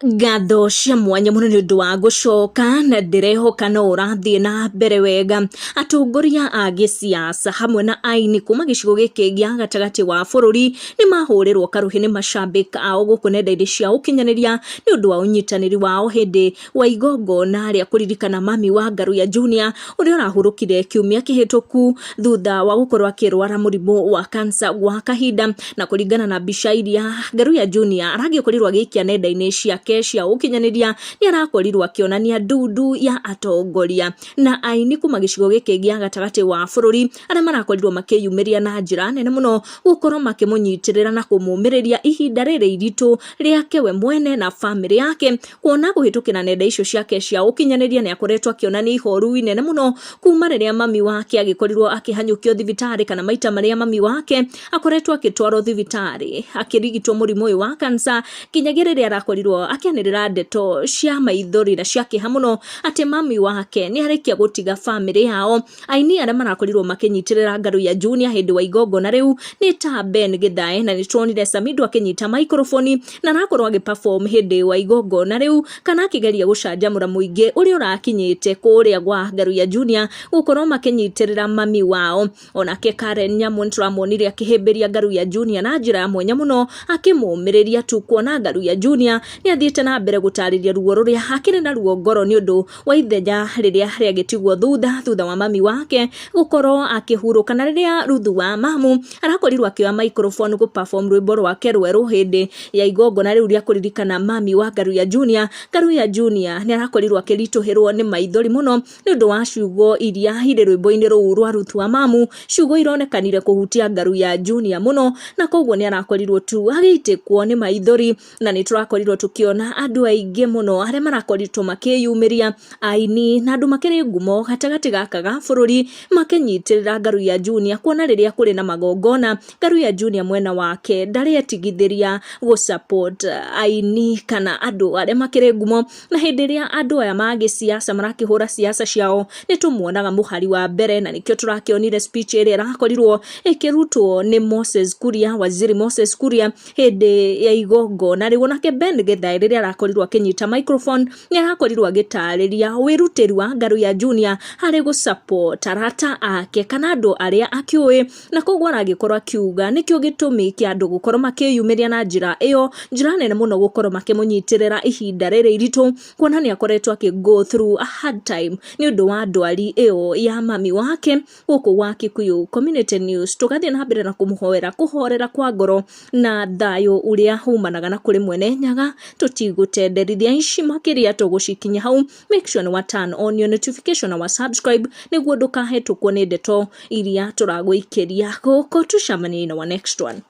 Ngatho cia mwanya muno ni undu wa gucoka na ndirehoka no urathie na mbere wega. Atongoria a gisiasa hamwe na Aini kuma gicigo giki gia gatagati wa bururi ni mahurirwo karuhi ni macambika ao guku nenda-ini cia ukinyaniria ni undu wa unyitaniri wao hindi wa Igongona ria kuririkana Mami wa Ngaruiya Junior uria urahurukire kiumia kihituku thutha wa gukorwo akirwara murimu wa kansa gwa kahinda. Na kuringana na mbica iria Ngaruiya Junior aragikorirwo agikia nenda-ini ciake cia ukinyaniria ni arakorirwo akionania ndudu ya atongoria na Aini kuma gicigo giki gia gatagati wa bururi aria marakorirwo makiyumiria na njira nene muno gukorwo makimunyitirira na kumumiriria ihinda riri iritu riake we mwene na family yake. Kuona guhitukira nenda icio ciake cia ukinyaniria ni akoretwo akionania ihoru inene muno kuma riria mami wake agikorirwo akihanyukio thibitari kana maita maria mami wake akoretwo akitwarwo thibitari akirigitwo murimu uyu wa kansa kinyagia riria arakorirwo akianirira ndeto cia maithori na cia kiha muno ati mami wake ni arikia gutiga family yao. Aini aria marakorirwo makinyitirira Ngaruiya Junior hindi wa Igongona riu ni ta Ben Githae na ni tronire Samido akinyita microphone na arakorwo agiperform hindi wa Igongona riu kana akigeria gucanjamura muingi uria urakinyite kuria gwa Ngaruiya Junior gukorwo makinyitirira mami wao. Onake Karen Nyamu nturamonire akihimbiria Ngaruiya Junior na njira mwanya muno akimumiriria tu kuona Ngaruiya Junior ni athiete na mbere gutariria ruo ruria akiri na ruo ngoro ni undu wa ithenya riria riagitigwo thutha wa mami wake gukorwo akihuruka. Na riria ruthu wa mamu arakorirwo akioya microphone gu perform rwimbo rwake rweru hindi ya Igongona riu ria kuririkana Mami wa Ngaruiya Junior. Ngaruiya Junior ni arakorirwo akirituhirwo ni maithori muno ni undu wa ciugo iria hiri rwimbo-ini ruu rwa ruthu wa mamu, ciugo ironekanire kuhutia Ngaruiya Junior muno na koguo ni arakorirwo tu agiitikwo ni maithori. Na ni turakorirwo tukiona andu aingi muno aria marakorirwo makiyumiria Aini na andu makiri ngumo gatagati gaka ga bururi makinyitirira Ngaruiya Junior kuona riria kuri na magongona Ngaruiya Junior mwena wake ndari etigithiria go support Aini kana andu aria makiri ngumo. Na hindi ria andu aya magi siasa marakihura siasa ciao ni tumuonaga muhari wa mbere na nikio turakionire speech iria rakorirwo ikirutwo ni Moses Kuria, waziri Moses Kuria hindi ya Igongona riu. Nake Ben Githae riria arakorirwo akinyita microphone ni arakorirwo agitariria wirutiri wa Ngaruiya Junior hari gu support arata ake kana andu aria akiui. Na koguo aragikorwo akiuga nikio gitumi kia andu gukorwo makiyumiria na njira iyo, njira nene muno gukorwo makimunyitirira ihinda riri iritu kuona ni akoretwo akigo through a hard time ni undu wa ndwari iyo ya mami wake. Guku wa Kikuyu Community News tugathie na mbere na kuhorera kwa ngoro na thayo uria humanaga na kuri mwene nyaga tutigutenderithia ici makiria tugucikinya hau. Make sure ni turn on your notification na subscribe niguo ndukahetũkwo ni ndeto iria turaguikiria guko tucemanie na next one.